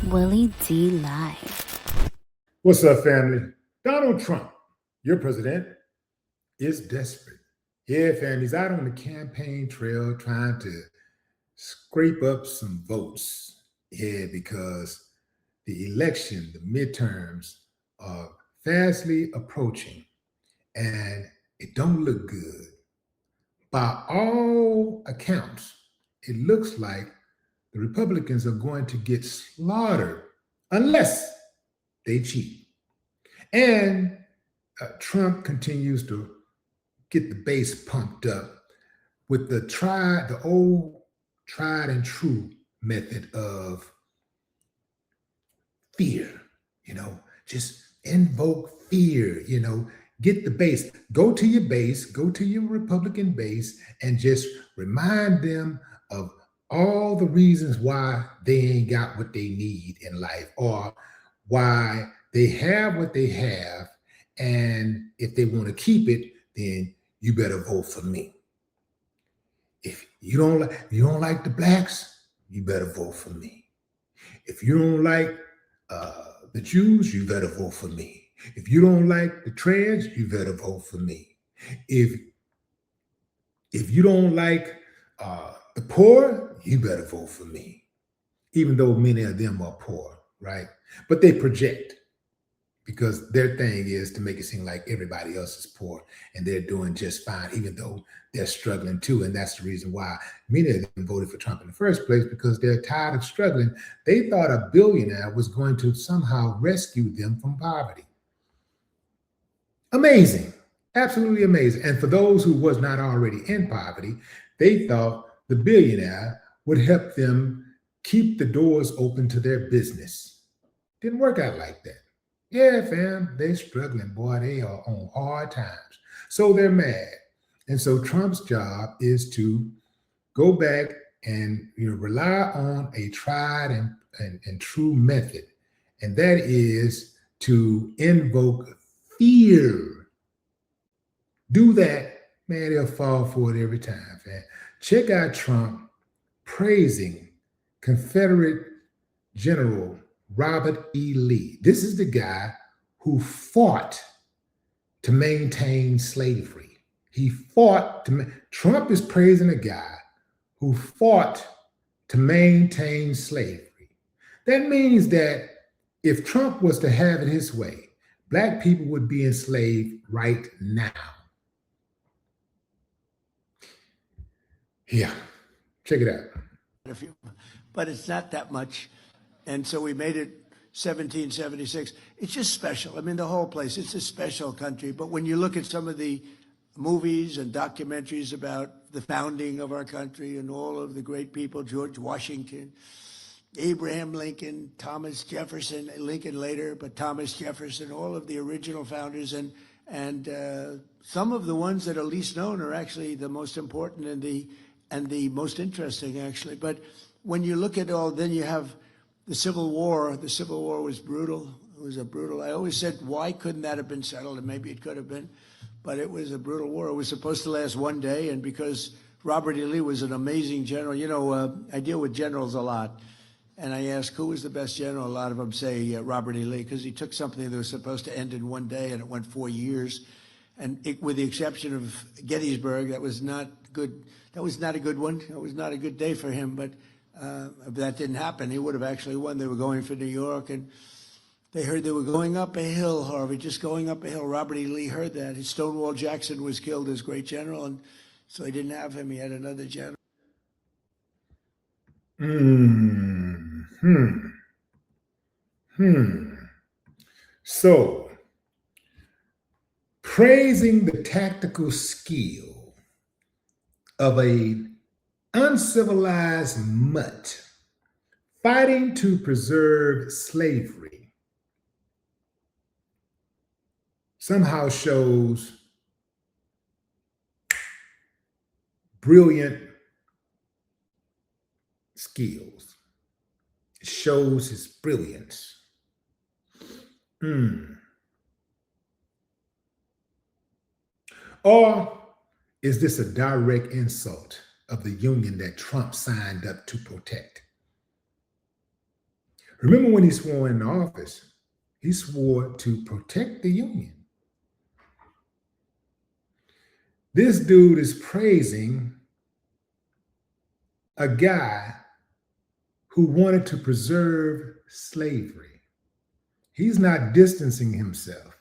Willie D live. What's up, family? Donald Trump, your president, is desperate. Yeah, fam, he's out on the campaign trail trying to scrape up some votes. Yeah, because the election, the midterms, are fastly approaching, and it don't look good. By all accounts, it looks like the Republicans are going to get slaughtered unless they cheat. And Trump continues to get the base pumped up with the old tried and true method of fear, just invoke fear, get the base, go to your Republican base and just remind them of all the reasons why they ain't got what they need in life or why they have what they have. And if they want to keep it, then you better vote for me. If you don't like the blacks, you better vote for me. If you don't like the Jews, you better vote for me. If you don't like the trans, you better vote for me. If you don't like the poor, you better vote for me. Even though many of them are poor, right? But they project because their thing is to make it seem like everybody else is poor and they're doing just fine, even though they're struggling too. And that's the reason why many of them voted for Trump in the first place, because they're tired of struggling. They thought a billionaire was going to somehow rescue them from poverty. Amazing, absolutely amazing. And for those who was not already in poverty, they thought the billionaire would help them keep the doors open to their business. Didn't work out like that. Yeah, fam, they're struggling, boy. They are on hard times. So they're mad. And so Trump's job is to go back and rely on a tried and true method. And that is to invoke fear. Do that, man, they'll fall for it every time, fam. Check out Trump praising Confederate General Robert E. Lee. This is the guy who fought to maintain slavery. Trump is praising a guy who fought to maintain slavery. That means that if Trump was to have it his way, black people would be enslaved right now. Yeah, check it out. But it's not that much. And so we made it 1776. It's just special. I mean, the whole place, it's a special country. But when you look at some of the movies and documentaries about the founding of our country and all of the great people, George Washington, Abraham Lincoln, Thomas Jefferson, Lincoln later, but Thomas Jefferson, all of the original founders, and some of the ones that are least known are actually the most important and the most interesting, actually. But when you look at all, then you have the Civil War. The Civil War was brutal. It was a brutal. I always said, why couldn't that have been settled? And maybe it could have been, but it was a brutal war. It was supposed to last one day, and because Robert E. Lee was an amazing general. I deal with generals a lot, and I ask who was the best general. A lot of them say Robert E. Lee, because he took something that was supposed to end in one day, and it went 4 years. And with the exception of Gettysburg, that was not good. That was not a good one. It was not a good day for him, but if that didn't happen, he would have actually won. They were going for New York, and they heard they were going up a hill, Harvey, just going up a hill. Robert E. Lee heard that. Stonewall Jackson was killed as great general, and so he didn't have him. He had another general. So, praising the tactical skill of a uncivilized mutt fighting to preserve slavery somehow shows brilliant skills. It shows his brilliance. Or is this a direct insult of the union that Trump signed up to protect? Remember when he swore in office, he swore to protect the Union. This dude is praising a guy who wanted to preserve slavery. He's not distancing himself.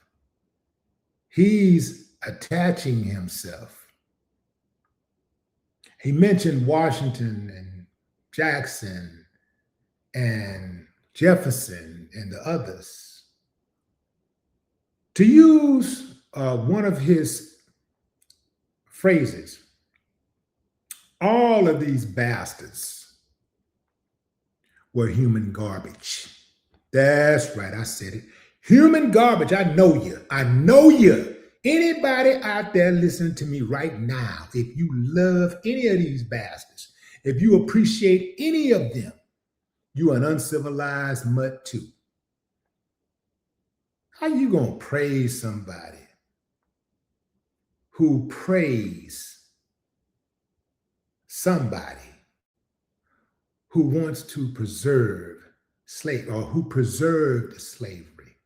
He's attaching himself. He mentioned Washington and Jackson and Jefferson and the others. To use one of his phrases, all of these bastards were human garbage. That's right, I said it. Human garbage. I know you. I know you. Anybody out there listening to me right now, if you love any of these bastards, if you appreciate any of them, you an uncivilized mutt too. How you gonna praise somebody who praise somebody who wants to preserve slavery or who preserved slavery?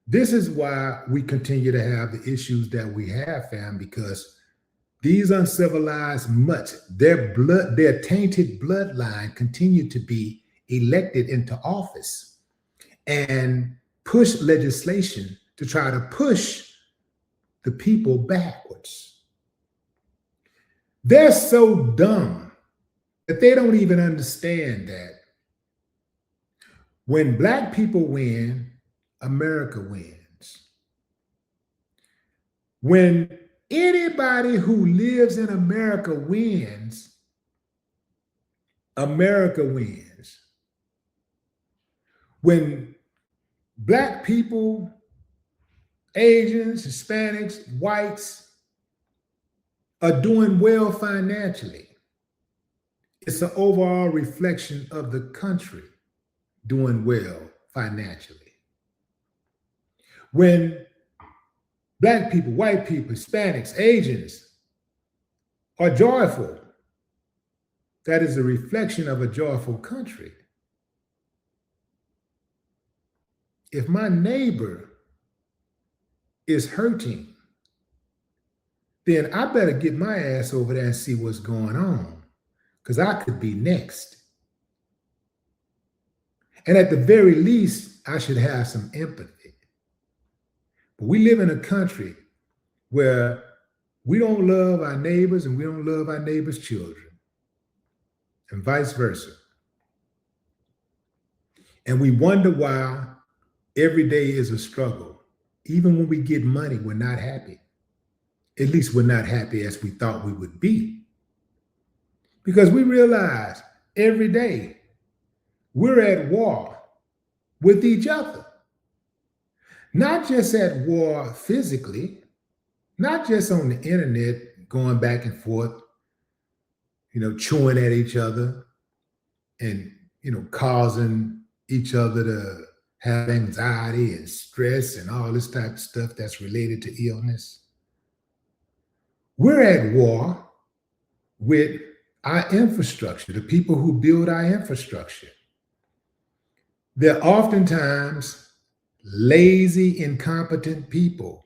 This is why we continue to have the issues that we have, fam, because these uncivilized mutts, their tainted bloodline continue to be elected into office and push legislation to try to push the people backwards. They're so dumb that they don't even understand that when Black people win, America wins. When anybody who lives in America wins, America wins. When Black people, Asians, Hispanics, whites are doing well financially, it's an overall reflection of the country doing well financially. When Black people, white people, Hispanics, Asians are joyful, that is a reflection of a joyful country. If my neighbor is hurting, then I better get my ass over there and see what's going on, because I could be next. And at the very least, I should have some empathy. But we live in a country where we don't love our neighbors and we don't love our neighbors' children, and vice versa. And we wonder why every day is a struggle. Even when we get money, we're not happy. At least we're not happy as we thought we would be. Because we realize every day we're at war with each other. Not just at war physically, not just on the internet, going back and forth, chewing at each other and, causing each other to have anxiety and stress and all this type of stuff that's related to illness. We're at war with our infrastructure, the people who build our infrastructure. They're oftentimes lazy, incompetent people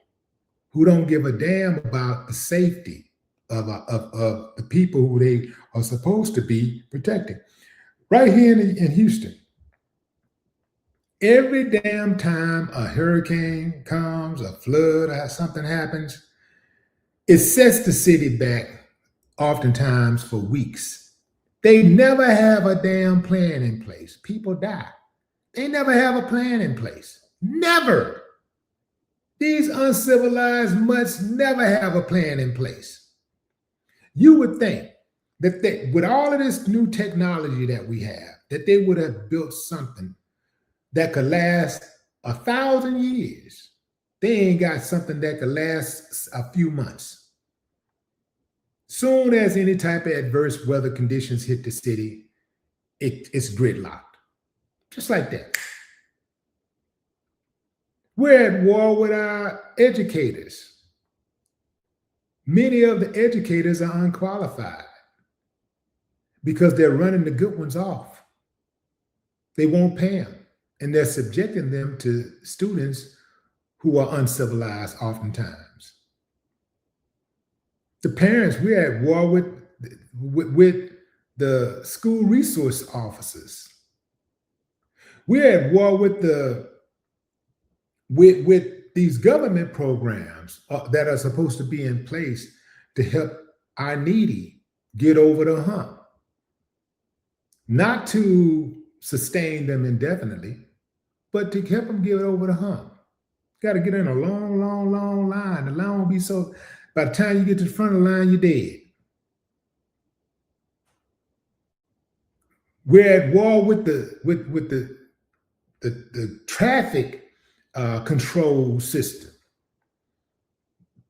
who don't give a damn about the safety of the people who they are supposed to be protecting. Right here in Houston, every damn time a hurricane comes, a flood, or something happens, it sets the city back oftentimes for weeks. They never have a damn plan in place. People die. They never have a plan in place. Never. These uncivilized mutts never have a plan in place. You would think that with all of this new technology that we have, that they would have built something that could last 1,000 years. They ain't got something that could last a few months. Soon as any type of adverse weather conditions hit the city, it's gridlocked. Just like that. We're at war with our educators. Many of the educators are unqualified because they're running the good ones off. They won't pay them. and they're subjecting them to students who are uncivilized oftentimes. The parents, we're at war with the school resource officers. We're at war with these government programs that are supposed to be in place to help our needy get over the hump, not to sustain them indefinitely, but to help them get over the hump. Got to get in a long, long, long line. The line won't be so. By the time you get to the front of the line, you're dead. We're at war with the traffic control system.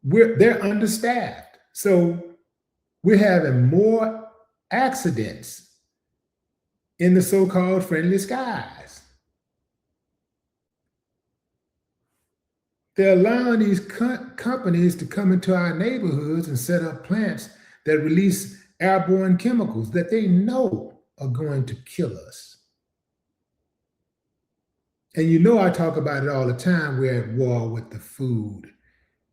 They're understaffed, so we're having more accidents in the so-called friendly skies. They're allowing these companies to come into our neighborhoods and set up plants that release airborne chemicals that they know are going to kill us. And you know I talk about it all the time. We're at war with the food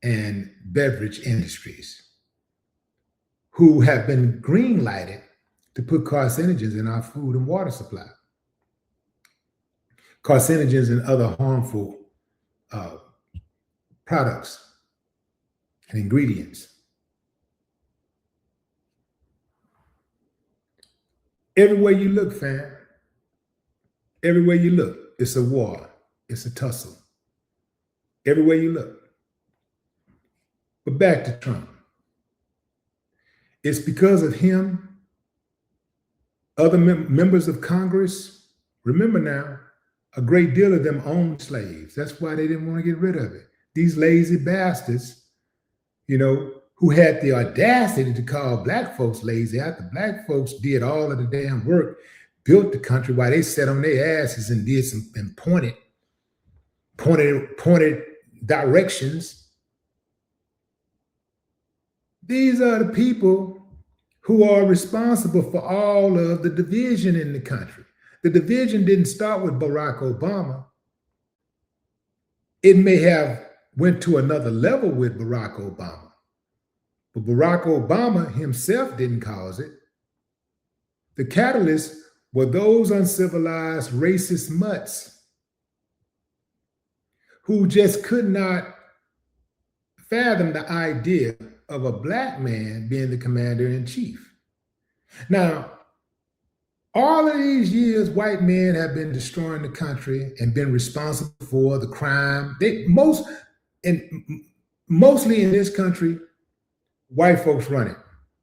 and beverage industries who have been green lighted to put carcinogens in our food and water supply. Carcinogens and other harmful products and ingredients. Everywhere you look, fam, everywhere you look, it's a war, it's a tussle. Everywhere you look. But back to Trump. It's because of him, other members of Congress, remember now, a great deal of them owned slaves. That's why they didn't want to get rid of it. These lazy bastards, you know, who had the audacity to call black folks lazy after black folks did all of the damn work, built the country while they sat on their asses and did some and pointed directions. These are the people who are responsible for all of the division in the country. The division didn't start with Barack Obama. It may have went to another level with Barack Obama, but Barack Obama himself didn't cause it. The catalyst were those uncivilized racist mutts who just could not fathom the idea of a black man being the commander-in-chief. Now, all of these years, white men have been destroying the country and been responsible for the crime. Mostly in this country, white folks run it.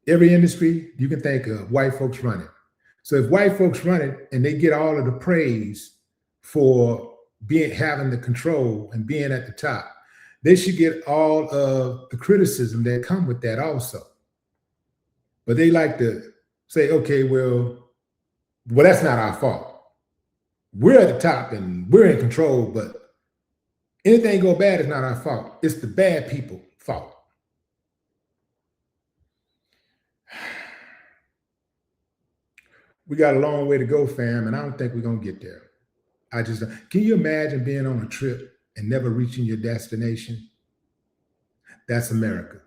Every industry you can think of, white folks run it. So if white folks run it and they get all of the praise for having the control and being at the top, they should get all of the criticism that come with that also. But they like to say, okay, well, that's not our fault. We're at the top and we're in control, but anything go bad is not our fault. It's the bad people's fault. We got a long way to go, fam, and I don't think we're gonna get there. Can you imagine being on a trip and never reaching your destination? That's America.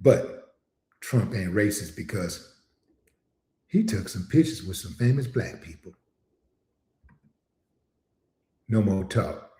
But Trump ain't racist because he took some pictures with some famous black people. No more talk.